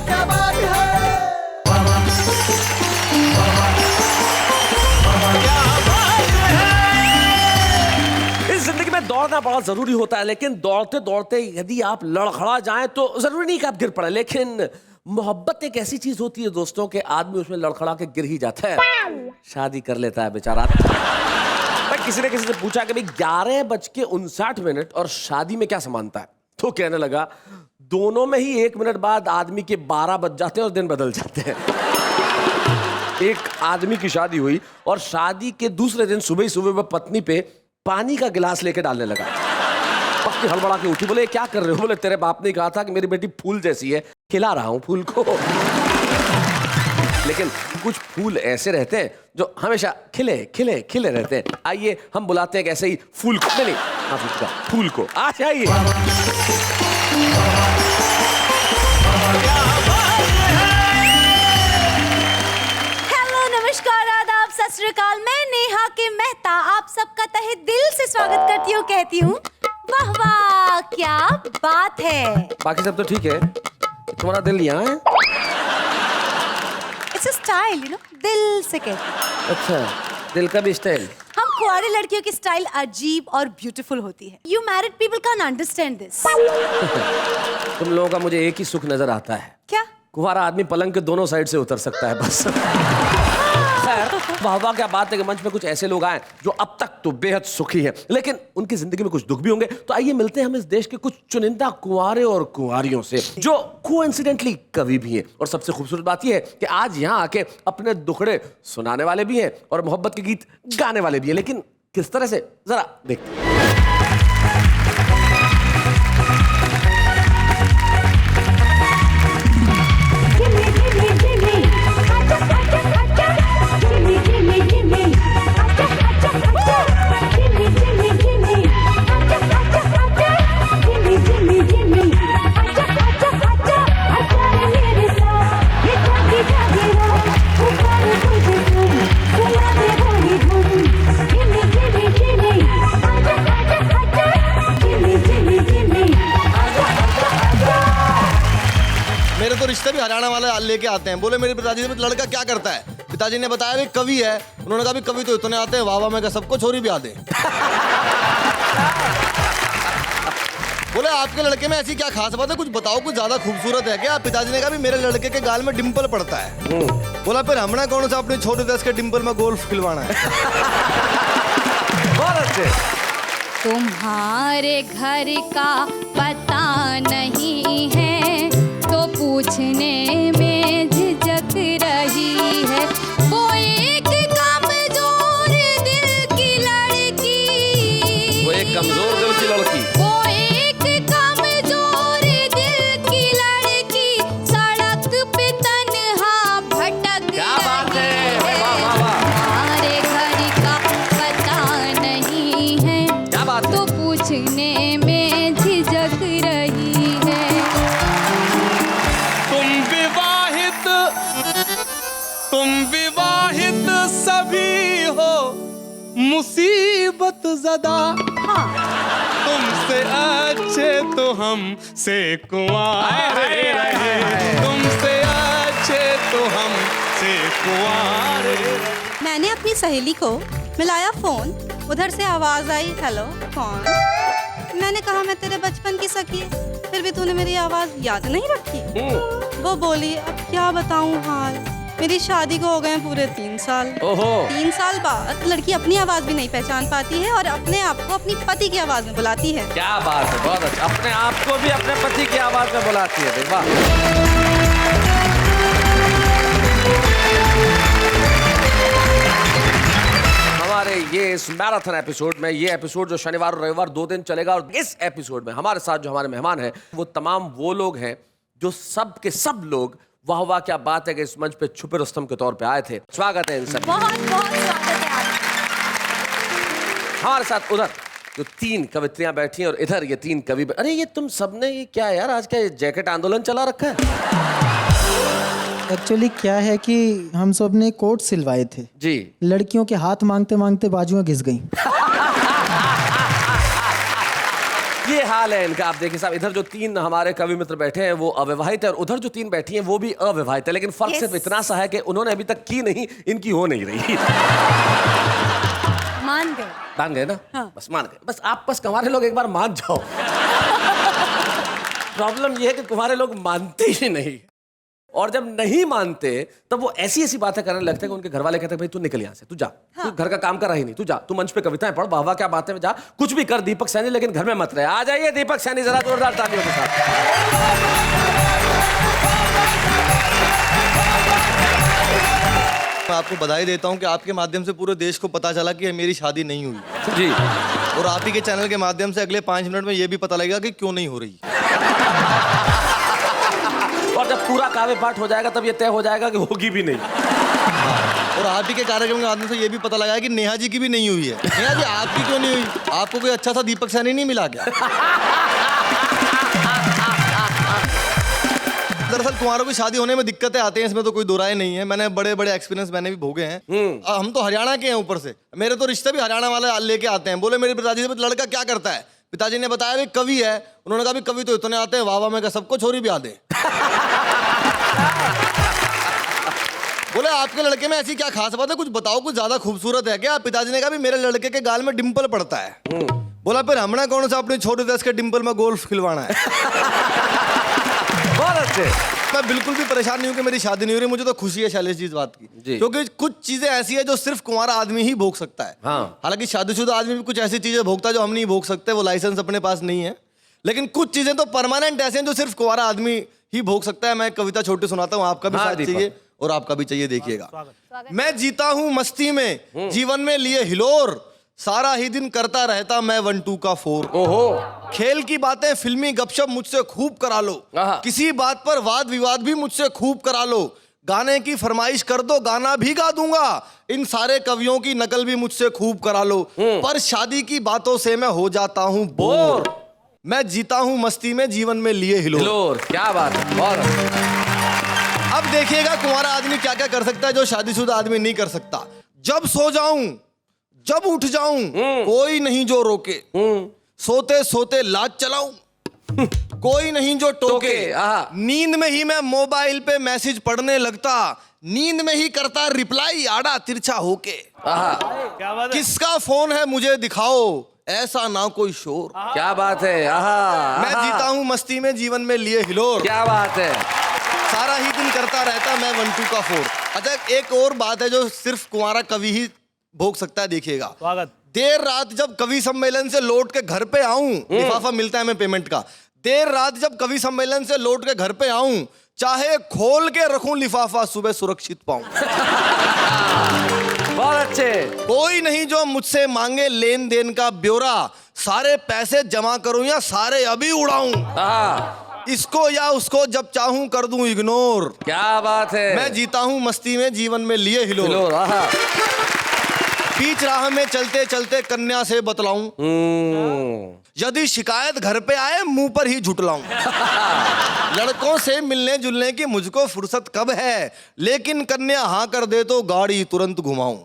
क्या बात है। इस जिंदगी में दौड़ना बड़ा जरूरी होता है, लेकिन दौड़ते दौड़ते यदि आप लड़खड़ा जाएं तो जरूरी नहीं कि आप गिर पड़े, लेकिन मोहब्बत एक ऐसी चीज होती है दोस्तों के आदमी उसमें लड़खड़ा के गिर ही जाता है, शादी कर लेता है बेचारा। भाई किसी ने किसी से पूछा कि भाई 11:59 और शादी में क्या समानता है, तो कहने लगा दोनों में ही 1 मिनट बाद आदमी के 12 बज जाते हैं और दिन बदल जाते हैं। एक आदमी की शादी हुई और शादी के दूसरे दिन सुबह ही सुबह वह पत्नी पे पानी का गिलास लेके डालने लगा। पक्की हड़बड़ा के उठी, बोले क्या कर रहे हो? बोले तेरे बाप ने कहा था कि मेरी बेटी फूल जैसी है, खिला रहा हूं फूल को। लेकिन कुछ फूल ऐसे रहते हैं जो हमेशा खिले खिले खिले रहते हैं। आइए हम बुलाते हैं ऐसे ही फूल को, नहीं फूल को आ जाइए। हेलो, नमस्कार, आदाब, सत श्री अकाल। मैं नेहा के मेहता आप सबका तहे दिल से स्वागत करती हूँ, कहती हूँ वाह वाह क्या बात है। बाकी सब तो ठीक है, तुम्हारा दिल यहाँ है? It's a style, you know, दिल से कहती हूँ। अच्छा, दिल का भी स्टाइल। हम कुंवारी लड़कियों की स्टाइल अजीब और ब्यूटीफुल होती है। You married people can understand this. तुम लोगों का मुझे एक ही सुख नजर आता है, क्या? कुंवारा आदमी पलंग के दोनों साइड से उतर सकता है बस। खैर, वाह वाह क्या बात है कि मंच में कुछ ऐसे लोग आए जो अब तक तो बेहद सुखी हैं, लेकिन उनकी जिंदगी में कुछ दुख भी होंगे। तो आइए मिलते हैं हम इस देश के कुछ चुनिंदा कुंवारे और कुंवारियों से जो कोइंसिडेंटली कवि भी हैं। और सबसे खूबसूरत बात यह है कि आज यहाँ आके अपने दुखड़े सुनाने वाले भी हैं और मोहब्बत के गीत गाने वाले भी हैं। लेकिन किस तरह से, जरा देखते हैं। मेरे तो रिश्ते भी हरियाणा वाले लेके आते हैं। बोले मेरे पिताजी से लड़का क्या करता है? पिताजी ने बताया भी कवि है। उन्होंने कहा भी कवि तो इतने आते हैं, वाह वाह मैं कहा सबको छोरी भी आते। बोले आपके लड़के में ऐसी क्या खास बात है, कुछ बताओ, कुछ ज्यादा खूबसूरत है क्या? पिताजी ने कहा भी मेरे लड़के के गाल में डिंपल पड़ता है। बोला फिर हमने कौन सा अपने छोटे दस के डिंपल में गोल्फ खिलवाना है। बहुत अच्छे। तुम्हारे घर का पता नहीं है तो पूछने में झिझक रही है। वो एक कमजोर दिल की लड़की, वो एक कमजोर दिल की लड़की, वो एक कमजोर दिल की लड़की सड़क पे तन्हा भटक क्या बात है, रही वाह वाह वाह। तुम्हारे घर का पता नहीं है क्या बात है? तो पूछने में झिझक रही है। तुम विवाहित सभी हो मुसीबत ज़दा। हाँ। तुमसे अच्छे तो हम से कुंवारे रहे, तुमसे अच्छे तो हम से कुंवारे। मैंने अपनी सहेली को मिलाया फोन, उधर से आवाज आई हेलो कौन। मैंने कहा मैं तेरे बचपन की सखी, फिर भी तूने मेरी आवाज याद नहीं रखी। वो बोली अब क्या बताऊं हाल, मेरी शादी को हो गए पूरे 3 साल। ओहो। 3 साल बाद लड़की अपनी आवाज भी नहीं पहचान पाती है और अपने आप को अपनी पति की आवाज में बुलाती है। क्या बात है, बहुत अच्छा। अपने आप को भी अपने पति की आवाज में बुलाती है, वाह। हमारे ये इस मैराथन एपिसोड में, ये एपिसोड जो शनिवार और रविवार 2 दिन चलेगा, और इस एपिसोड में हमारे साथ जो हमारे मेहमान हैं वो तमाम वो लोग हैं जो सब के सब लोग वाह वाह क्या बात है कि इस मंच पे छुपे रुस्तम के तौर पे आए थे। स्वागत है इन सब। बहुत बहुत स्वागत है आपका। हमारे साथ उधर जो 3 कवित्रियां बैठी हैं और इधर ये 3 कवि। अरे ये तुम सबने ये क्या है यार, आज क्या ये जैकेट आंदोलन चला रखा है? एक्चुअली क्या है कि हम सब ने कोट सिलवाए थे जी। लड़कियों के हाथ मांगते मांगते बाजुएं घिस गईं। ये हाल है इनका। आप देखिए साहब, इधर जो 3 हमारे कवि मित्र बैठे हैं वो अविवाहित है और उधर जो 3 बैठी हैं वो भी अविवाहित है, लेकिन फर्क सिर्फ इतना सा है कि उन्होंने अभी तक की नहीं, इनकी हो नहीं रही। मान गए ना? हाँ। बस मान गए, बस आप बस कुंवारे लोग एक बार मान जाओ। प्रॉब्लम ये है कि कुंवारे लोग मानते ही नहीं, और जब नहीं मानते तब वो ऐसी ऐसी बातें करने लगते हैं कि उनके घर वाले कहते हैं भाई तू निकल यहाँ से, तू जा। हाँ। तू घर का काम कर रही नहीं, तू जा, तू मंच पे कविताएं पढ़, वाह वाह क्या बातें जा, कुछ भी कर दीपक सैनी, लेकिन घर में मत रहे। आ जाइए दीपक सैनी, जरा जोरदार तालियों के साथ। मैं आपको बधाई देता हूं कि आपके माध्यम से पूरे देश को पता चला कि मेरी शादी नहीं हुई जी, और आप ही के चैनल के माध्यम से अगले 5 मिनट में ये भी पता लगेगा कि क्यों नहीं हो रही। और जब पूरा काव्य पाठ हो जाएगा तब ये तय हो जाएगा कि होगी भी नहीं। और आप ही के कार्यक्रम के माध्यम से ये भी पता लगा है कि नेहा जी की भी नहीं हुई है। नेहा जी आपकी क्यों नहीं हुई? आपको कोई अच्छा सा दीपक सैनी नहीं मिला क्या? दरअसल कुंवारों की शादी होने में दिक्कतें आती हैं, इसमें तो कोई दो राय नहीं है। मैंने बड़े बड़े एक्सपीरियंस मैंने भी भोगे हैं। हम तो हरियाणा के हैं, ऊपर से मेरे तो रिश्ते भी हरियाणा वाले लेके आते हैं। बोले मेरे पिताजी से लड़का क्या करता है? पिताजी ने बताया भी कवि है। उन्होंने कहा भी कवि तो इतने आते हैं, वाह वाह में का सबको छोरी भी आते। बोले आपके लड़के में ऐसी क्या खास बात है, कुछ बताओ, कुछ ज्यादा खूबसूरत है क्या? पिताजी ने कहा भी मेरे लड़के के गाल में डिंपल पड़ता है। बोला फिर हमने कौन सा अपनी छोटे देश के डिंपल में गोल्फ खिलवाना है। बहुत अच्छे। मैं बिल्कुल भी परेशान नहीं हूं कि मेरी शादी नहीं हो रही। मुझे तो खुशी है शैलेश जी इस बात की, क्योंकि कुछ चीजें ऐसी है जो सिर्फ कुंवारा आदमी ही भोग सकता है। हाँ। हालांकि शादीशुदा आदमी भी कुछ ऐसी चीजें भोगता है जो हम नहीं भोग सकते, वो लाइसेंस अपने पास नहीं है। लेकिन कुछ चीजें तो परमानेंट ऐसे हैं जो सिर्फ कुंवारा आदमी ही भोग सकता है। मैं कविता छोटी सुनाता हूँ, आपका भी साथ चाहिए और आपका भी चाहिए, देखिएगा। मैं जीता हूँ मस्ती में, जीवन में लिए हिलोर, सारा ही दिन करता रहता मैं 1 2 का 4। ओहो। खेल की बातें फिल्मी गपशप मुझसे खूब करा लो, किसी बात पर वाद विवाद भी मुझसे खूब करा लो, गाने की फरमाइश कर दो गाना भी गा दूंगा, इन सारे कवियों की नकल भी मुझसे खूब करा लो, पर शादी की बातों से मैं हो जाता हूँ बोर। मैं जीता हूँ मस्ती में, जीवन में लिए हिलोर। क्या बात है। और अब देखिएगा कुंवारा आदमी क्या क्या कर सकता है जो शादीशुदा आदमी नहीं कर सकता। जब सो जाऊं, जब उठ जाऊं, कोई नहीं जो रोके, सोते सोते लाज चलाऊं, कोई नहीं जो टोके, नींद में ही मैं मोबाइल पे मैसेज पढ़ने लगता, नींद में ही करता रिप्लाई आड़ा तिरछा होके, क्या बात है? किसका फोन है मुझे दिखाओ, ऐसा ना कोई शोर। क्या बात है। मैं जीता हूँ मस्ती में, जीवन में लिए हिलोर। क्या बात है। सारा ही दिन करता रहता मैं 1 2 का 4। अच्छा, एक और बात है जो सिर्फ कुंवारा कवि ही भोग सकता है, देखिएगा। देर रात जब कवि सम्मेलन से लौट के घर पे आऊं, लिफाफा मिलता है हमें पेमेंट का। देर रात जब कवि सम्मेलन से लौट के घर पे आऊं, चाहे खोल के रखूं लिफाफा, सुबह सुरक्षित पाऊं। बहुत अच्छे। कोई नहीं जो मुझसे मांगे लेन देन का ब्यौरा, सारे पैसे जमा करूं या सारे अभी उड़ाऊं, इसको या उसको जब चाहूं कर दूं इग्नोर। क्या बात है। मैं जीता हूं मस्ती में, जीवन में लिए हिलोर। बीच राह में चलते चलते कन्या से बतलाऊं, यदि शिकायत घर पे आए मुंह पर ही झुटलाऊं। लड़कों से मिलने जुलने की मुझको फुर्सत कब है, लेकिन कन्या हाँ कर दे तो गाड़ी तुरंत घुमाऊं।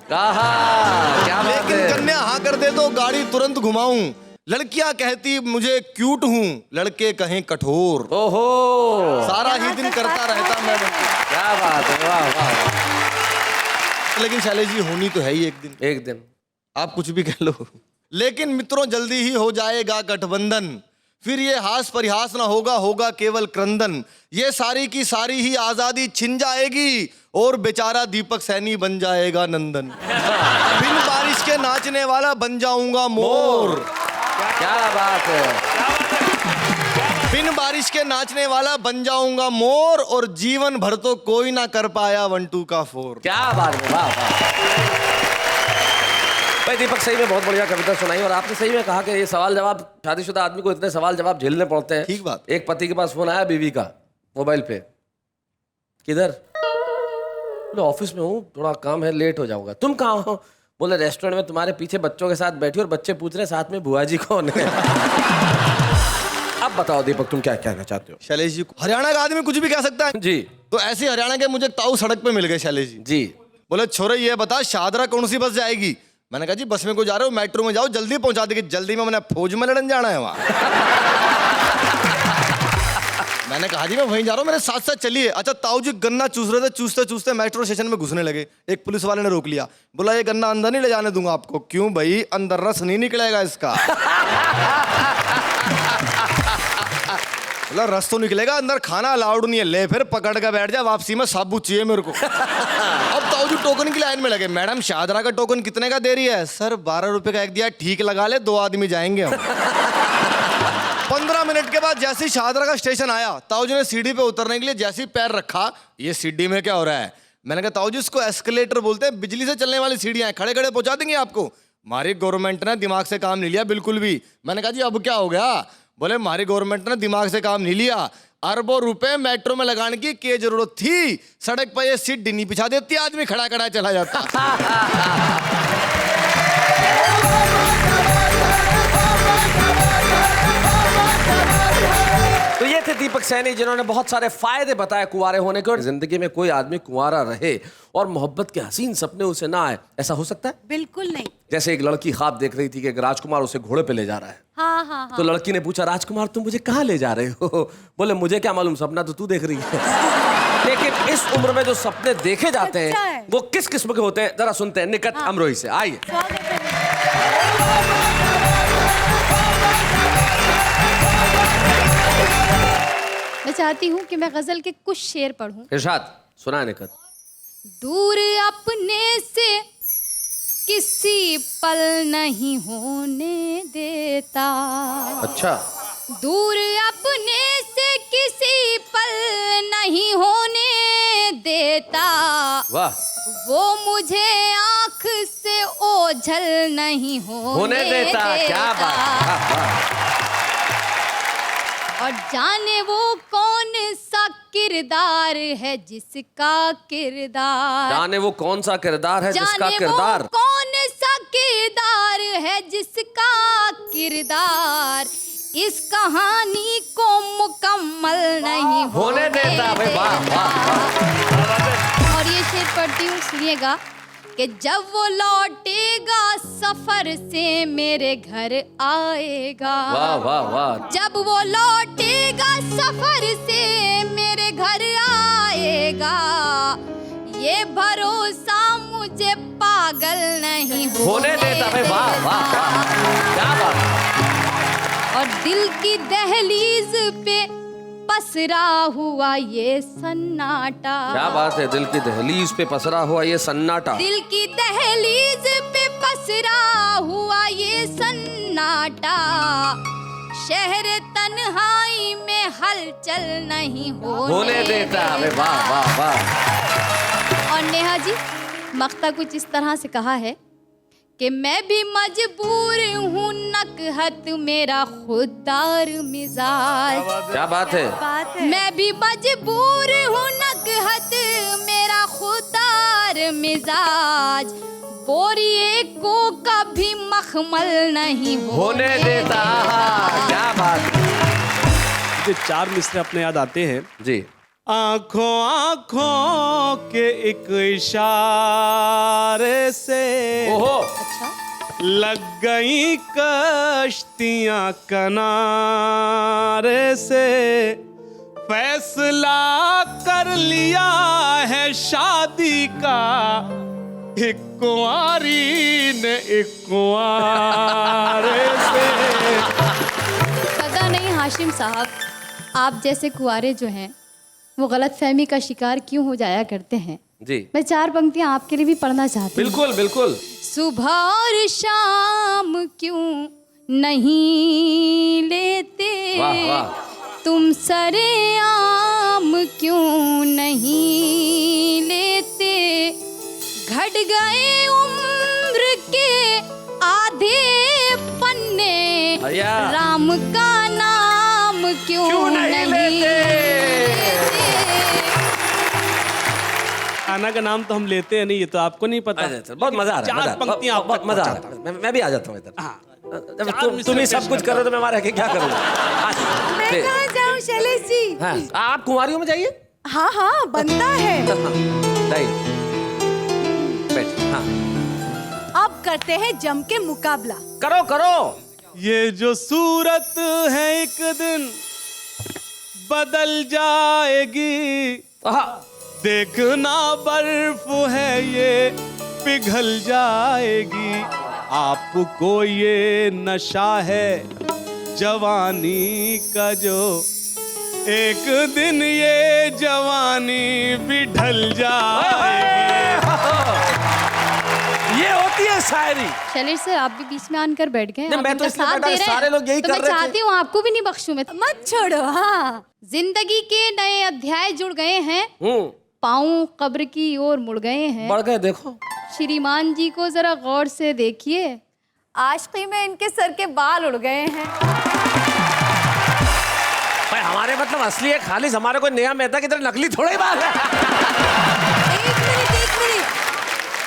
लेकिन कन्या हाँ कर दे तो गाड़ी तुरंत घुमाऊं। लड़कियां कहती मुझे क्यूट हूं, लड़के कहें कठोर। ओहो। सारा ही दिन करता रहता मैं। क्या बात है। वाह वाह। लेकिन शैलेश जी होनी तो है ही एक दिन। एक दिन आप कुछ भी कह लो, लेकिन मित्रों जल्दी ही हो जाएगा गठबंधन, फिर ये हास परिहास ना होगा, होगा केवल क्रंदन। ये सारी की सारी ही आजादी छिन जाएगी और बेचारा दीपक सैनी बन जाएगा नंदन। बिन बारिश के नाचने वाला बन जाऊंगा मोर। क्या बात है। बिन बारिश के नाचने वाला बन जाऊंगा मोर, और जीवन भर तो कोई ना कर पाया 1 2 का 4। क्या बात है। वाह वाह। भाई दीपक सही में बहुत बढ़िया कविता सुनाई, और आपने सही में कहा कि ये सवाल जवाब, शादीशुदा आदमी को इतने सवाल जवाब झेलने पड़ते हैं। ठीक बात। एक पति के पास फोन आया बीवी का मोबाइल पे, किधर? बोले ऑफिस में हूँ, थोड़ा काम है, लेट हो जाऊंगा। तुम कहाँ हो? बोले रेस्टोरेंट में तुम्हारे पीछे बच्चों के साथ बैठी, और बच्चे पूछ रहे साथ में बुआ जी कौन है। अब बताओ दीपक तुम क्या कहना चाहते हो? शैलेश जी, हरियाणा का आदमी कुछ भी कह सकता है जी। तो ऐसे हरियाणा के मुझे ताऊ सड़क पे मिल गए शैलेश जी। जी। बोले छोरे ये बता शाहदरा कौन सी बस जाएगी? मैंने कहा जी बस में को जा रहे हो, मेट्रो में जाओ, जल्दी पहुंचा देगी। जल्दी में मैंने फौज में लड़न जाना है वहाँ। मैंने कहा जी मैं वहीं जा रहा हूँ, मेरे साथ साथ चलिए। अच्छा ताऊ जी गन्ना चूस रहे थे, चूसते चूसते मेट्रो स्टेशन में घुसने लगे। एक पुलिस वाले ने रोक लिया, बोला ये गन्ना अंदर नहीं ले जाने दूंगा आपको। क्यों भाई? अंदर रस नहीं निकलेगा इसका। बोला रस तो निकलेगा, अंदर खाना अलाउड नहीं है। ले फिर पकड़ के बैठ जा, वापसी में साबुत चाहिए मेरे को। अब ताऊ जी टोकन की लाइन में लगे। मैडम शाहजरा का टोकन कितने का दे रही है? सर 12 रुपए का एक दिया, ठीक लगा ले, 2 आदमी जाएंगे हम। 15 मिनट के बाद जैसे ही शाहजरा का स्टेशन आया, ताऊ जी ने सीढ़ी पे उतरने के लिए जैसे ही पैर रखा, ये सीढ़ी में क्या हो रहा है? मैंने कहा ताऊ जी इसको एस्केलेटर बोलते हैं, बिजली से चलने वाली सीढ़ियां हैं, खड़े खड़े पहुंचा देंगे आपको। हमारी गवर्नमेंट ने दिमाग से काम नहीं लिया बिल्कुल भी। मैंने कहा जी अब क्या हो गया? बोले हमारी गवर्नमेंट ने दिमाग से काम नहीं लिया, अरबों रुपए मेट्रो में लगाने की जरूरत थी। सड़क पर ये सीट नहीं बिछा देती, आदमी खड़ा खड़ा चला जाता। तो ये थे दीपक सैनी, जिन्होंने बहुत सारे फायदे बताए कुंवारे होने के, और जिंदगी में कोई आदमी कुंवारा रहे और मोहब्बत के हसीन सपने उसे ना आए, ऐसा हो सकता है? बिल्कुल नहीं। जैसे एक लड़की ख्वाब देख रही थी कि एक राजकुमार उसे घोड़े पे ले जा रहा है। हाँ हाँ हाँ। तो लड़की ने पूछा, राजकुमार तुम मुझे कहाँ ले जा रहे हो? बोले मुझे क्या मालूम, सपना तो तू देख रही है। लेकिन इस उम्र में जो सपने देखे जाते हैं वो किस किस्म के होते हैं, जरा सुनते हैं निकट अमरोही से। आइए। मैं चाहती हूँ कि मैं गजल के कुछ शेर पढ़ूं। इरशाद सुना है निकट। दूर अपने से किसी पल नहीं होने देता। अच्छा। दूर अपने से किसी पल नहीं होने देता। वाह। वो मुझे आँख से ओझल नहीं होने देता। क्या बात। वाह, वाह। और जाने वो कौन सा किरदार है जिसका किरदार, जाने वो कौन सा किरदार है जिसका किरदार, वो कौन सा किरदार है जिसका किरदार इस कहानी को मुकम्मल नहीं होने देता। भाई वाह वाह वाह। और ये शेर पढ़ती हूँ, सुनिएगा कि जब वो लौटेगा सफर से मेरे घर आएगा। वाह वाह वाह। जब वो लौटेगा सफर से मेरे घर आएगा, ये भरोसा मुझे पागल नहीं होने देता। भाई वाह वाह वाह। क्या बात। और दिल की दहलीज पे पसरा हुआ ये सन्नाटा। क्या बात है, दिल की दहलीज पे पसरा हुआ ये सन्नाटा। दिल की दहलीज पे पसरा हुआ ये सन्नाटा, शहर तन्हाई में हलचल नहीं होने देता। वाह वाह वाह। और नेहा जी, मक्ता कुछ इस तरह से कहा है कि मैं भी मजबूर हूँ नकहत मेरा खुददार मिजाज। क्या बात है। मैं भी मजबूर हूँ नकहत मेरा खुददार मिजाज, बोरिए को कभी मखमल नहीं होने देता। क्या बात। मुझे 4 मिसरे अपने याद आते हैं जी। आंखों आंखों के एक इशारे से ओहो। लग गई कश्तियां किनारे से, फैसला कर लिया है शादी का, एक कुंवारी ने एक कुंवारे से। पता नहीं हाशिम साहब, आप जैसे कुंवारे जो हैं वो गलतफहमी का शिकार क्यों हो जाया करते हैं। जी। मैं 4 पंक्तियां आपके लिए भी पढ़ना चाहती हूँ। बिल्कुल बिल्कुल। सुबह और शाम क्यों नहीं लेते, वाह वाह। तुम सरेआम क्यों नहीं लेते, घट गए उम्र के आधे पन्ने, भैया। राम का नाम क्यों नहीं लेते। खाना का नाम तो हम लेते हैं नहीं, ये तो आपको नहीं पता। बहुत मजा आ रहा है। 4 पंक्तियां बहुत मजा आ रहा है। मैं भी आ जाता हूँ इधर। जब तुम ही सब कुछ कर रहे हो तो मैं वहाँ रह के क्या करूँगा। मैं कहाँ जाऊँ शैलेश जी? हाँ, आप कुंवारियों में जाइए। हाँ हाँ बनता है। बैठ। हाँ। आप करते हैं जम के मुकाबला। करो करो। ये जो सूरत है एक दिन बदल जाएगी, देखना बर्फ है ये पिघल जाएगी। आपको ये नशा है जवानी का जो एक दिन ये जवानी भी ढल जाएगी। ये होती है शायरी। शैलेश सर आप भी बीच में आकर बैठ गए। नहीं, आप मैं तो इनका इसलिए साथ बैठा, दे रहे हैं। सारे लोग यही तो कर मैं रहे थे। चाहती हूँ आपको भी नहीं बख्शूं मैं। मत छोड़ो। हाँ, जिंदगी के नए अध्याय जुड़ गए हैं, पाँव कब्र की ओर मुड़ गए हैं। बढ़ गए देखो। श्रीमान जी को जरा गौर से देखिए, आशिकी में इनके सर के बाल उड़ गए हैं। भाई हमारे मतलब असली है खालिस, हमारे कोई नया मेहता की तरह नकली थोड़ा ही बात है। एक मिनट,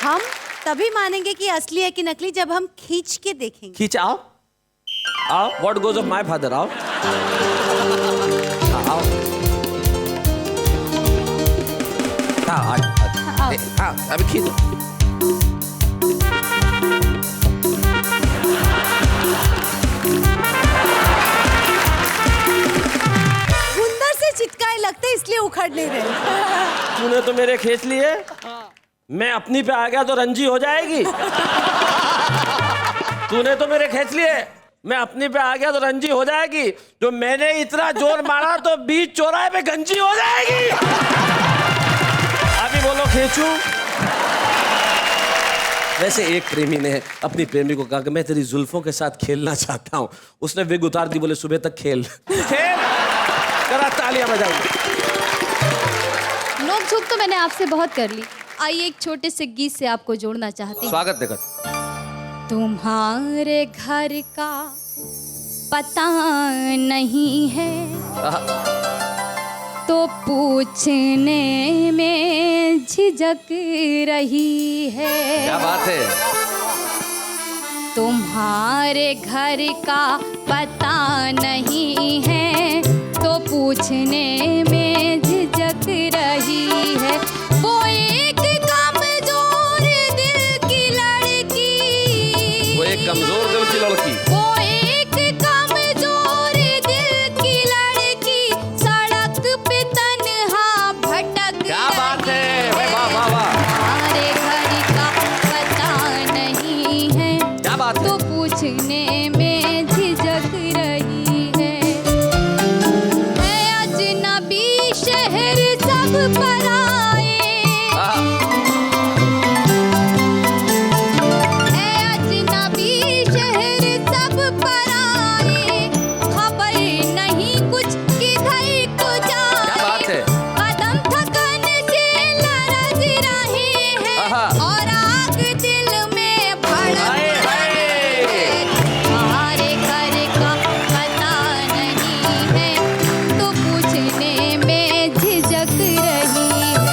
हम तभी मानेंगे कि असली है कि नकली जब हम खींच के देखेंगे। खींच आओ आओ। What goes off my father. आओ आओ। हाँ, अभी खींचो। गुंदर से चिटकाए लगते इसलिए उखड़ नहीं रहे। तूने तो मेरे खींच लिए, मैं अपनी पे आ गया तो रंजी हो जाएगी। तूने तो मेरे खींच लिए, मैं अपनी पे आ गया तो रंजी हो जाएगी। जो मैंने इतना जोर मारा तो बीच चौराहे पे गंजी हो जाएगी। अभी बोलो खींचूं। वैसे एक प्रेमी ने अपनी प्रेमी को कहा कि मैं तेरी जुल्फों के साथ खेलना चाहता हूँ। उसने विग उतार दी, बोले सुबह तक खेल। खेल करा, तालियां बजाओ। नोक झोंक तो मैंने आपसे बहुत कर ली। आइए एक छोटे से गीत से आपको जोड़ना चाहती हूँ। स्वागत देखो। तुम्हारे घर का पता नहीं है तो पूछने में झिझक रही है। क्या बात है। तुम्हारे घर का पता नहीं है तो पूछने में झिझक रही है। वो एक कमजोर दिल की लड़की, वो एक कमजोर दिल की लड़की, वो एक कमजोर दिल की लड़की सड़क पे तन्हा भटक क्या बात है। रही वाह वाह वाह वाह। तुम्हारे घर का पता नहीं है क्या बात है। तो पूछने में झिझक रही है। अजनबी शहर सब पराए, अजनबी शहर सब पराए, खबर नहीं कुछ किधर को जाए। क्या बात है। कदम थकन से लरज रहे हैं और आग दिल में भड़क हाय, हाय। रही है। तुम्हारे घर का पता नहीं है तो पूछने में झिझक रही है।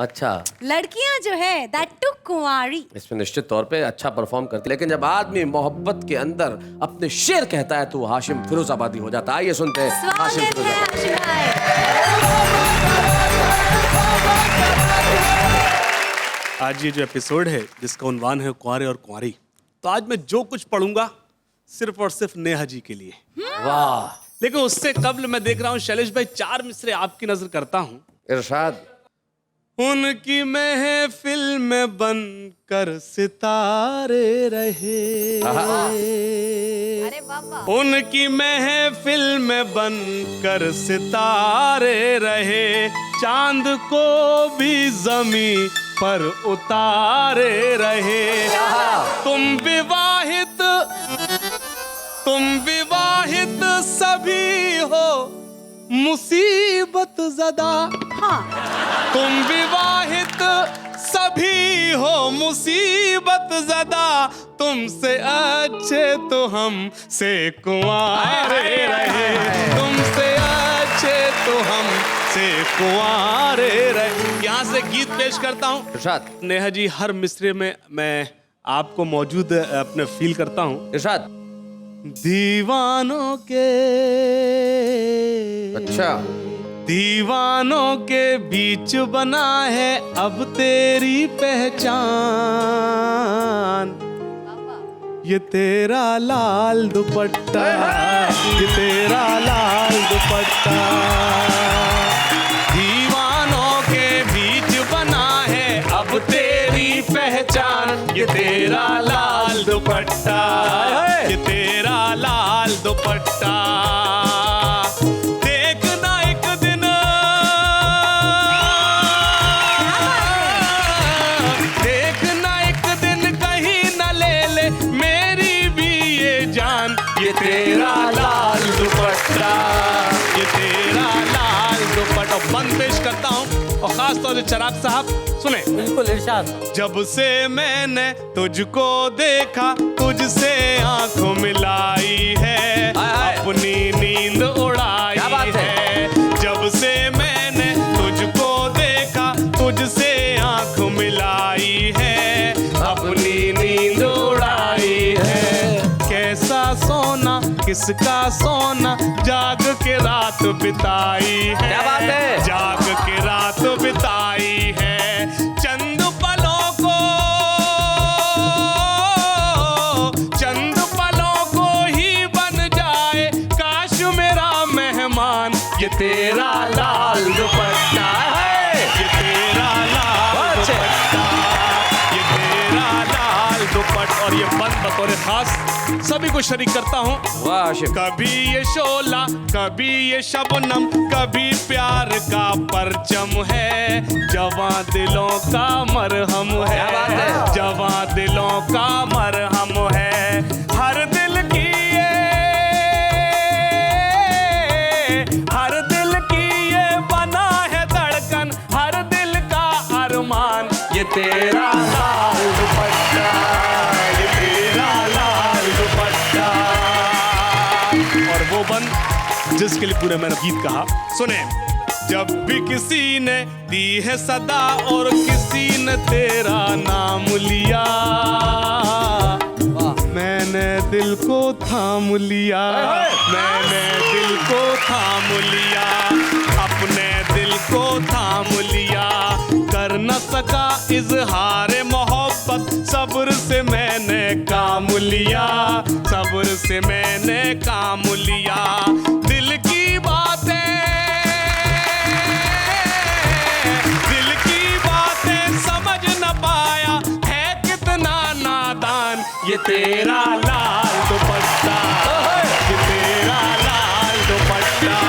अच्छा, लड़कियां जो है दैट टू कुंवारी। इसमें निश्चित तौर पे अच्छा परफॉर्म करती है, लेकिन जब आदमी मोहब्बत के अंदर अपने शेर कहता है तो वो हाशिम फिरोजाबादी हो जाता है। आइए सुनते हैं हाशिम स्वागत है फिरोजाबादी। हाशिम भाई। आज ये जो एपिसोड है जिसका उन्वान है कुंवारे और कुंवारी, तो आज मैं जो कुछ पढ़ूंगा सिर्फ और सिर्फ नेहा जी के लिए। वाह, लेकिन उससे कबल मैं देख रहा हूँ शैलेश भाई 4 मिसरे आपकी नजर करता हूँ। इरशाद। उनकी महफिल में बनकर सितारे रहे, उनकी महफिल में बनकर सितारे रहे, चांद को भी जमीन पर उतारे रहे। तुम विवाहित सभी हो मुसीबत ज़दा। हाँ, तुम विवाहित सभी हो मुसीबत ज़दा, तुमसे अच्छे तो हमसे कुंवारे रहे, तुमसे अच्छे तो हमसे कुंवारे रहे। यहाँ से गीत पेश करता हूँ। इरशाद। नेहा जी, हर मिसरे में मैं आपको मौजूद अपने फील करता हूँ। इरशाद। दीवानों के, अच्छा, दीवानों के बीच बना है अब तेरी पहचान, ये तेरा लाल दुपट्टा, ये तेरा लाल दुपट्टा। दीवानों के बीच बना है अब तेरी पहचान, ये तेरा लाल दुपट्टा, ये तेरा लाल दुपट्टा। देखना एक दिन, देखना एक दिन कहीं न ले ले मेरी भी ये जान, ये तेरा लाल दुपट्टा, ये तेरा लाल दुपट्टा। बंद पेश करता हूँ और खास तौर से चिराग साहब सुने। बिल्कुल इरशाद। जब से मैंने तुझको देखा, तुझसे आंखों मिलाई है, अपनी नींद उड़ाई है। जब से मैंने तुझको देखा, तुझसे आंख मिलाई है, अपनी नींद उड़ाई है। कैसा सोना किसका सोना, जाग के रात बिताई है। क्या बात है? जाग के रात बिताई है। चंद पलों को, चंद पलों को ही बन जाए काश मेरा मेहमान, ये तेरा लाल दुपट्टा है, ये तेरा लाल दुपट्टा, ये तेरा लाल दुपट्टा। और ये बंद बतौर खास सभी को शरीक करता हूँ। वाह हाशिम। कभी ये शोला, कभी ये शबनम, कभी प्यार का परचम है, जवां दिलों का मरहम है, जवां दिलों का मरहम है। हर दिल की ये, हर दिल की ये बना है धड़कन, हर दिल का अरमान, ये तेरा लाल दुपट्टा, ये तेरा लाल दुपट्टा। और वो बंद जिसके लिए पूरे मैंने गीत कहा, सुने। जब भी किसी ने दी है सदा और किसी ने तेरा नाम लिया, मैंने दिल को थाम लिया, मैंने दिल को थाम लिया, अपने दिल को थाम लिया। कर न सका इजहार मोहब्बत, सब्र से मैंने काम लिया, सब्र से मैंने काम लिया। दिल की बातें, दिल की बातें समझ न पाया, है कितना नादान, ये तेरा लाल दुपट्टा, ये तेरा लाल दुपट्टा,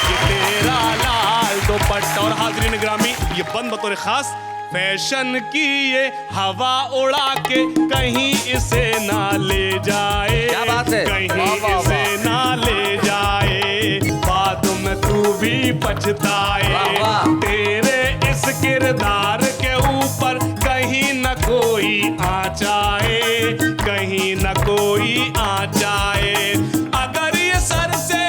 ये तेरा लाल दुपट्टा। और हाज़रीन ग्रामी, ये बंद बतौर खास फैशन की ये हवा उड़ा के कहीं इसे ना ले जाए, क्या बात है? कहीं इसे ना ले जाए, बाद में तू भी पछताए। वाह, वाह। तेरे इस किरदार के ऊपर कहीं न कोई आँच आए, कहीं न कोई आँच आए। अगर ये सर से,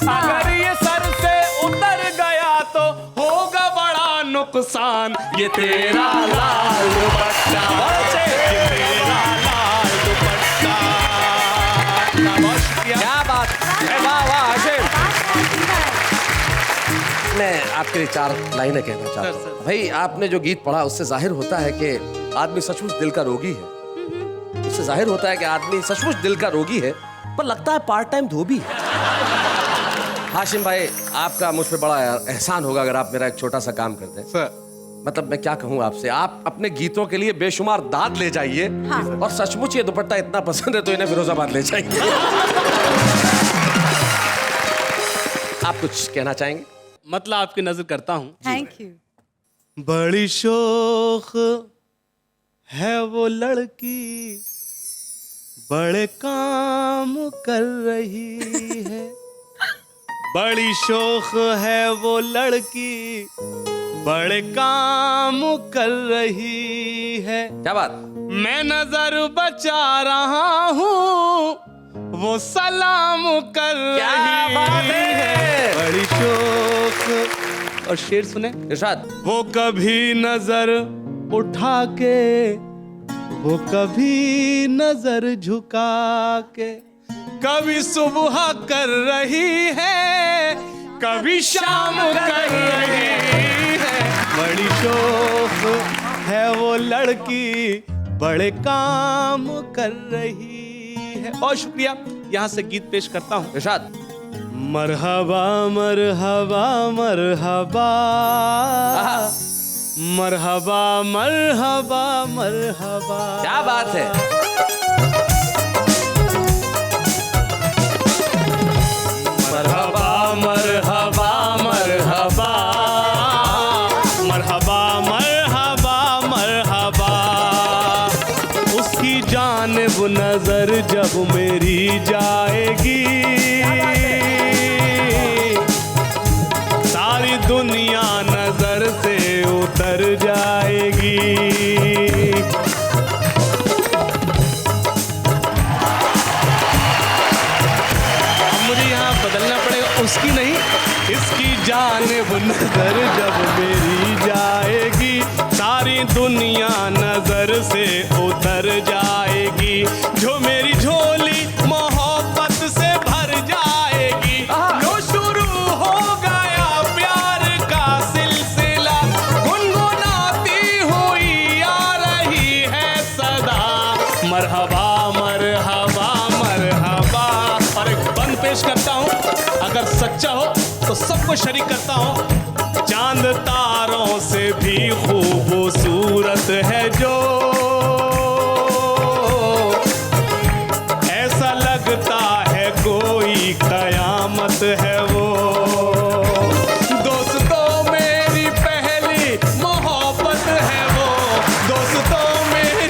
अगर ये सर से अफसान, ये तेरा लाल दुपट्टा, ये तेरा लाल दुपट्टा। बहुत शुक्रिया। क्या बात है, वाह वाह हाशिम। मैं आपके लिए 4 लाइनें कहना चाहता हूँ। भाई आपने जो गीत पढ़ा उससे जाहिर होता है कि आदमी सचमुच दिल का रोगी है। उससे जाहिर होता है कि आदमी सचमुच दिल का रोगी है, पर लगता है पार्ट टाइम धोबी है। हाशिम भाई, आपका मुझ पे बड़ा एहसान होगा अगर आप मेरा एक छोटा सा काम कर दें। सर मतलब मैं क्या कहूँ आपसे, आप अपने गीतों के लिए बेशुमार दाद ले जाइए। हाँ। और सचमुच ये दुपट्टा इतना पसंद है तो इन्हें फिरोजाबाद ले जाइए। आप कुछ कहना चाहेंगे? मतलब आपकी नजर करता हूँ। Thank you. बड़ी शोख है वो लड़की, बड़े काम कर रही है। बड़ी शोख है वो लड़की, बड़े काम कर रही है। क्या बात? मैं नजर बचा रहा हूँ, वो सलाम कर क्या रही बात है? बड़ी शोख। और शेर सुने। इरशाद। वो कभी नजर उठा के, वो कभी नजर झुका के, कभी सुबह कर रही है, कभी शाम कर रही है। बड़ी शौक है वो लड़की, बड़े काम कर रही है। बहुत शुक्रिया। यहाँ से गीत पेश करता हूँ। इरशाद। मरहबा मरहबा मरहबा, मरहबा मरहबा मरहबा। क्या बात है? मरहबा मरहबा मरहबा, मरहबा मरहबा मरहबा। उसकी जानिब नजर जब मेरी जाएगी, सारी दुनिया नजर से उतर जाएगी। अब मुझे यहाँ बदलना पड़ेगा, उसकी नहीं, इसकी जानिब नजर जब मेरी जाएगी, सारी दुनिया नजर से उतर जाएगी। जो मेरी झोली मोहब्बत से भर जाएगी, जो शुरू हो गया प्यार का सिलसिला, गुनगुनाती हुई आ रही है सदा। मरहबा मरहबा मरहबा। और एक बंद पेश करता हूँ, अगर सच्चा हो तो सबको शरीक करता हूँ। चांद तारों से भी खूबसूरत है जो, ऐसा लगता है कोई कयामत है वो। दोस्तों मेरी पहली मोहब्बत है वो, दोस्तों मेरी।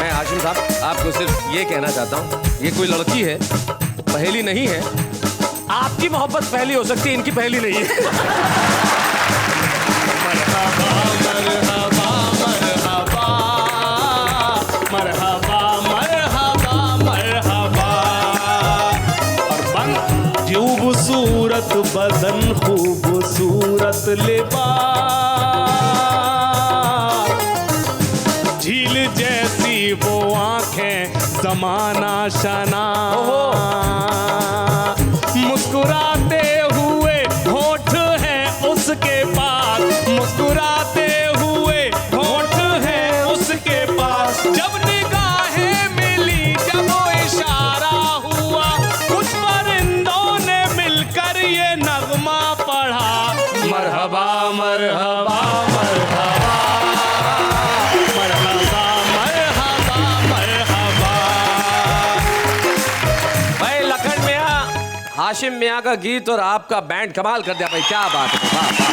मैं हाशिम साहब आपको सिर्फ ये कहना चाहता हूँ, ये कोई लड़की है, पहेली नहीं है। आपकी मोहब्बत पहली हो सकती है, इनकी पहली नहीं है। मरहबा मरहबा मरहबा, मरहबा मरहबा मरहबा। और बंद। खूबसूरत बदन, खूबसूरत लिबास, झील जैसी वो आंखें, जमाना शना। मुस्कुराते हुए होठ है उसके पास, मुस्कुराते हुए होठ है उसके पास। जब निगाहें मिली, जब वो इशारा हुआ, कुछ परिंदों ने मिलकर ये नगमा पढ़ा। मरहबा मरहबा मरहबा, मरहबा मरहबा मरहबा। भाई लखन मियां, हाशिम मियां का गीत और आपका बैंड कमाल कर दिया भाई, क्या बात है। वाह, वाह।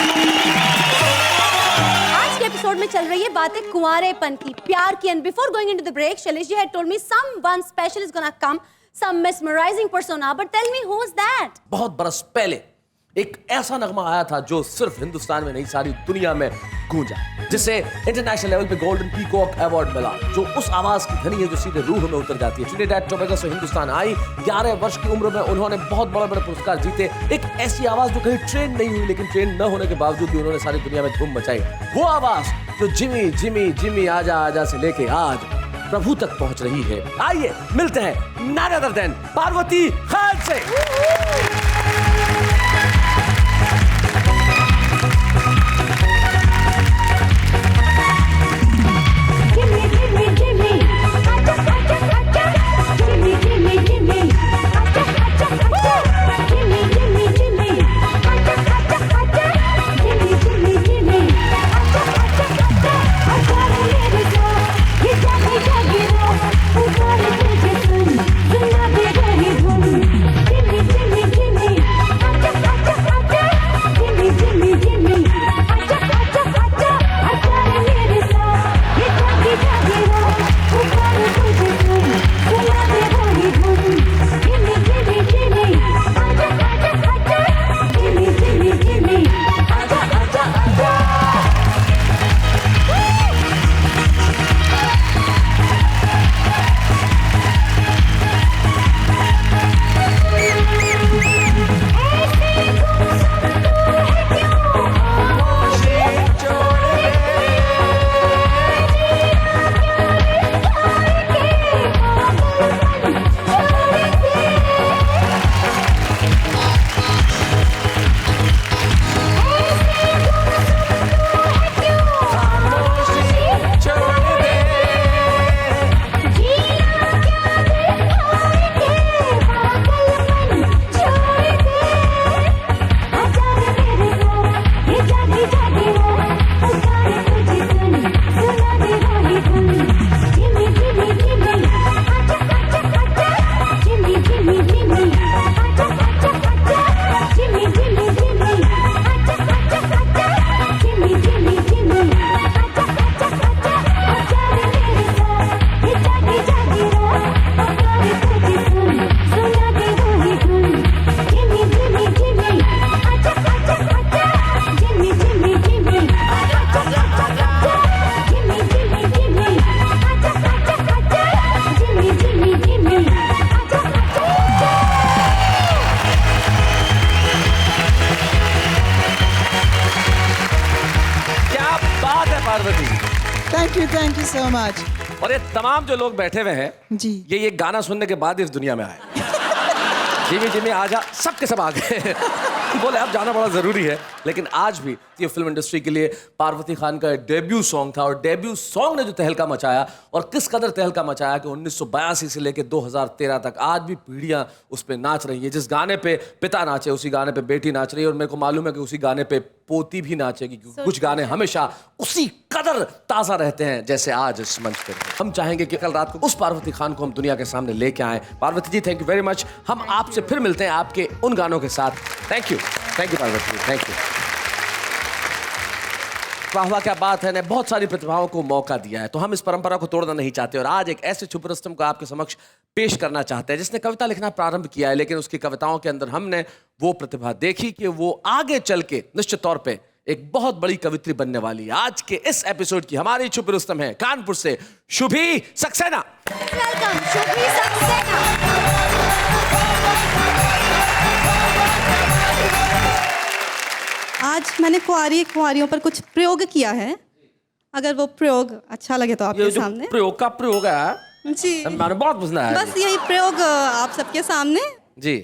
आज के एपिसोड में चल रही है बातें कुंवारेपन की, प्यार की। And before going into the break, Shailesh ji had told me someone special is gonna come, some mesmerizing persona, but tell me who's that? बहुत बरस पहले एक ऐसा नगमा आया था जो सिर्फ हिंदुस्तान में नहीं सारी दुनिया में गूंजा। जिसे इंटरनेशनल लेवल पे गोल्डन पीकॉक अवार्ड मिला, जो उस आवाज की धनी है जो सीधे रूह में उतर जाती है। ट्रिनिडाद टोबैगो से हिंदुस्तान आई, 11 वर्ष की उम्र में उन्होंने बहुत बड़े-बड़े पुरस्कार जीते। एक ऐसी आवाज जो कहीं ट्रेन नहीं हुई, लेकिन ट्रेन न होने के बावजूद भी उन्होंने सारी दुनिया में धूम मचाई। वो आवाज जो जिमी जिमी जिमी आजा आजा से लेके आज प्रभु तक पहुंच रही है। आइए मिलते हैं none other than Parvati Khan से। Thank you so much. और ये तमाम जो लोग बैठे हुए हैं जी, ये गाना सुनने के बाद इस दुनिया में आए। जिमी जिमी आजा सबके सब आ गए। बोले अब जाना बड़ा जरूरी है, लेकिन आज भी ये फिल्म इंडस्ट्री के लिए पार्वती खान का डेब्यू सॉन्ग था, और डेब्यू सॉन्ग ने जो तहलका मचाया, और किस कदर तहलका मचाया कि 1982 से लेकर 2013 तक आज भी पीढ़ियां उस पे नाच रही है। जिस गाने पे पिता नाचे उसी गाने पे बेटी नाच रही है, और मेरे को मालूम है कि उसी गाने पे पोती भी नाचेगी, क्योंकि कुछ गाने हमेशा उसी कदर ताजा रहते हैं जैसे आज इस मंच पे। हम चाहेंगे कि कल रात को उस पार्वती खान को हम दुनिया के सामने लेके आए। Parvati ji, thank you very much. हम आपसे फिर मिलते हैं आपके उन गानों के साथ। Thank you Parvati, thank you. वाह क्या बात है, ने बहुत सारी प्रतिभाओं को मौका दिया है, तो हम इस परंपरा को तोड़ना नहीं चाहते, और आज एक ऐसे छुप रुस्तम को आपके समक्ष पेश करना चाहते हैं जिसने कविता लिखना प्रारंभ किया है, लेकिन उसकी कविताओं के अंदर हमने वो प्रतिभा देखी कि वो आगे चल के निश्चित तौर पे एक बहुत बड़ी कवित्री बनने वाली है। आज के इस एपिसोड की हमारी छुप रुस्तम है कानपुर से शुभी सक्सेना। वेलकम शुभी सक्सेना। आज मैंने कुंवारियों पर कुछ प्रयोग किया है, अगर वो प्रयोग अच्छा लगे तो आपके सामने। प्रयोग का प्रयोग है जी, मैंने बहुत पसंद है। बस यही प्रयोग आप सबके सामने। जी,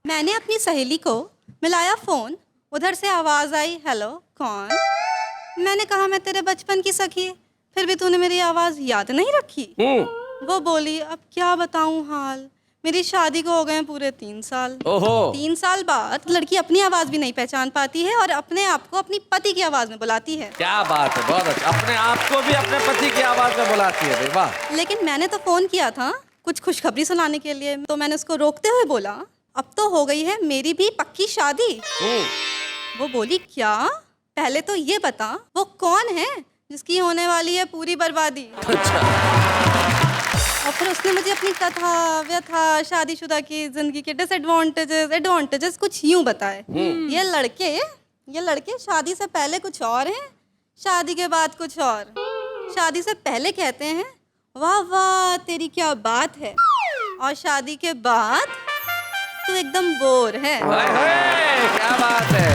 मैंने अपनी सहेली को मिलाया फोन, उधर से आवाज आई, हेलो कौन? मैंने कहा मैं तेरे बचपन की सखी, फिर भी तूने मेरी आवाज याद नहीं रखी। वो बोली अब क्या बताऊं हाल, मेरी शादी को हो गए पूरे 3 साल। ओहो। 3 साल बाद लड़की अपनी आवाज भी नहीं पहचान पाती है और अपने आप को अपनी पति की आवाज में बुलाती है। क्या बात है, बहुत अच्छा। अपने आप को भी अपने पति की आवाज में बुलाती है, वाह। लेकिन मैंने तो फोन किया था कुछ खुशखबरी सुनाने के लिए, तो मैंने उसको रोकते हुए बोला अब तो हो गई है मेरी भी पक्की शादी। वो बोली क्या? पहले तो ये बता वो कौन है जिसकी होने वाली है पूरी बर्बादी। और फिर उसने मुझे अपनी कथा व्यथा शादीशुदा की जिंदगी के डिसएडवांटेजेस एडवांटेजेस कुछ यूं बताए। ये लड़के शादी से पहले कुछ और हैं, शादी के बाद कुछ और। शादी से पहले कहते हैं वाह वाह तेरी क्या बात है, और शादी के बाद तू एकदम बोर है। हाय हाय, क्या बात है।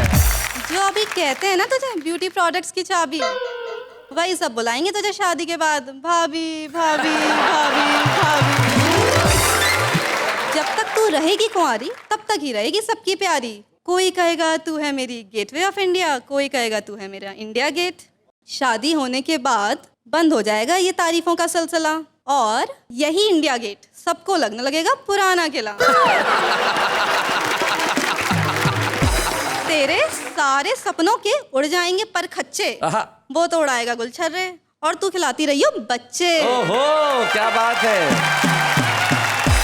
जो अभी कहते हैं ना तुझे ब्यूटी प्रोडक्ट्स की चाबी, वही सब बुलाएंगे तुझे शादी के बाद, भाभी भाभी भाभी भाभी। जब तक तू रहेगी कुंवारी तब तक ही रहेगी सबकी प्यारी। कोई कहेगा तू है मेरी गेटवे ऑफ इंडिया, कोई कहेगा तू है मेरा इंडिया गेट। शादी होने के बाद बंद हो जाएगा ये तारीफों का सिलसिला, और यही इंडिया गेट सबको लगने लगेगा पुराना किला। तेरे सारे सपनों के उड़ जाएंगे पर खच्चे, आहा। वो तो उड़ाएगा गुलछर्रे, और तू खिलाती रही हो बच्चे। ओहो, क्या बात है।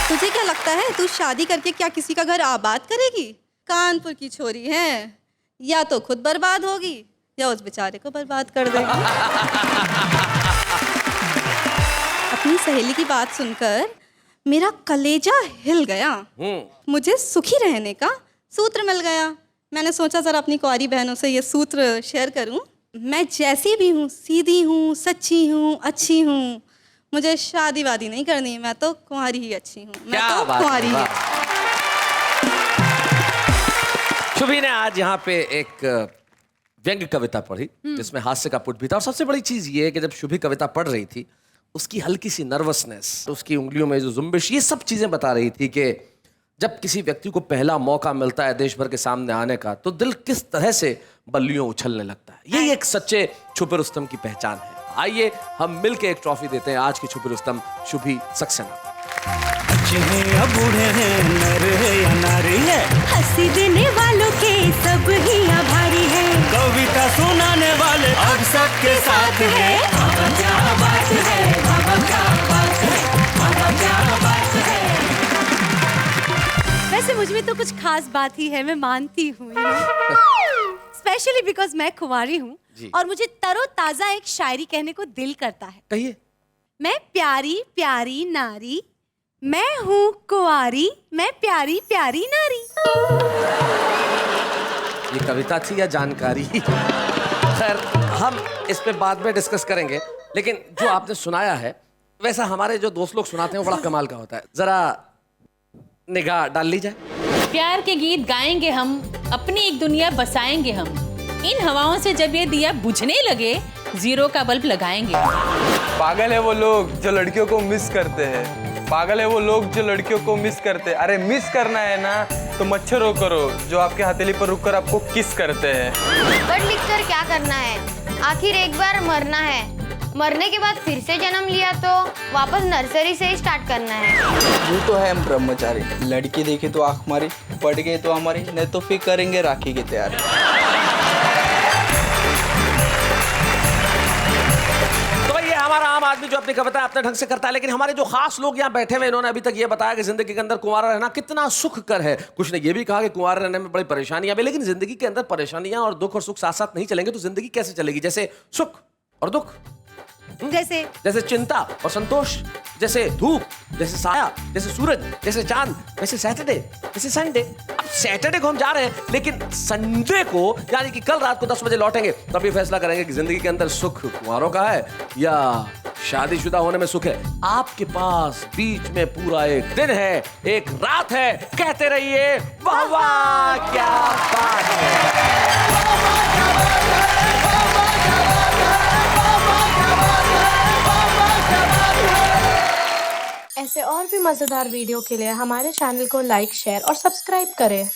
तुझे क्या लगता है तू शादी करके क्या किसी का घर आबाद करेगी? कानपुर की छोरी है, या तो खुद बर्बाद होगी या उस बेचारे को बर्बाद कर देगी। अपनी सहेली की बात सुनकर मेरा कलेजा हिल गया। मुझे सुखी रहने का सूत्र मिल गया। मैंने सोचा जरा अपनी कुंवारी बहनों से ये सूत्र शेयर करूं। मैं जैसी भी हूँ, सीधी हूँ, सच्ची हूँ, अच्छी हूँ, मुझे शादी वादी नहीं करनी, मैं तो कुंवारी ही अच्छी हूँ, मैं क्या तो बात है, कुंवारी ही। वाह। शुभी ने आज यहाँ पे एक व्यंग्य कविता पढ़ी जिसमें हास्य का पुट भी था, और सबसे बड़ी चीज ये है कि जब शुभी कविता पढ़ रही थी उसकी हल्की सी नर्वसनेस, उसकी उंगलियों में जो जुम्बिश, ये सब चीजें बता रही थी कि जब किसी व्यक्ति को पहला मौका मिलता है देश भर के सामने आने का तो दिल किस तरह से बल्लियों उछलने लगता है। यही एक सच्चे छुपे रुस्तम की पहचान है। आइए हम मिलके एक ट्रॉफी देते हैं आज की छुपे रुस्तम शुभी सक्सेना। बच्चे हैं या बूढ़े हैं, नर है या नारी है, हंसी देने वालों के सब ही आभारी है। कविता सुनाने वाले अब सबके साथ है। बाबा क्या बात है, बाबा क्या बात है, बाबा क्या बात है। वैसे मुझ में तो कुछ खास बात ही है, मैं मानती हूँ, स्पेशली बिकॉज मैं कुंवारी हूँ और मुझे तरोताजा एक शायरी कहने को दिल करता है। कहिए। मैं प्यारी प्यारी नारी, मैं हूँ कुंवारी, मैं प्यारी प्यारी नारी। ये कविता थी या जानकारी? खैर हम इस पे बाद में डिस्कस करेंगे, लेकिन जो आपने सुनाया है वैसा हमारे जो दोस्त लोग सुनाते हैं वो बड़ा कमाल का होता है। जरा निगाह डाल ली जाए। प्यार के गीत गाएंगे हम, अपनी एक दुनिया बसाएंगे हम। इन हवाओं से जब ये दिया बुझने लगे, जीरो का बल्ब लगाएंगे। पागल है वो लोग जो लड़कियों को मिस करते हैं, पागल है वो लोग जो लड़कियों को मिस करते हैं। अरे मिस करना है ना तो मच्छरों करो जो आपके हथेली पर रुककर आपको किस करते हैं। पढ़ लिख कर क्या करना है, आखिर एक बार मरना है, मरने के बाद फिर से जन्म लिया तो वापस नर्सरी से ही स्टार्ट करना है। वो तो है हम ब्रह्मचारी, लड़की देखी तो आंख मारी, पड़ गए तो हमारी, नहीं तो फिर करेंगे राखी की तैयारी। हमारा आम आदमी जो अपनी कविता अपने ढंग से करता है, लेकिन हमारे जो खास लोग यहाँ बैठे हुए इन्होंने अभी तक ये बताया कि जिंदगी के अंदर कुंवारा रहना कितना सुखकर है। कुछ ने ये भी कहा कि कुंवारा रहने में बड़ी परेशानियां भी, लेकिन जिंदगी के अंदर परेशानियां और दुख और सुख साथ साथ नहीं चलेंगे तो जिंदगी कैसे चलेगी? जैसे सुख और दुख, जैसे चिंता और संतोष, जैसे धूप, जैसे साया, जैसे सूरज, जैसे चांद, जैसे सैटरडे, जैसे संडे। अब सैटरडे को हम जा रहे हैं, लेकिन संडे को यानी कि कल रात को 10 बजे लौटेंगे, तब ये फैसला करेंगे कि जिंदगी के अंदर सुख कुंवारों का है या शादीशुदा होने में सुख है। आपके पास बीच में पूरा एक दिन है, एक रात है। कहते रहिए वाह वाह क्या बात है। ऐसे और भी मजेदार वीडियो के लिए हमारे चैनल को लाइक, शेयर और सब्सक्राइब करें।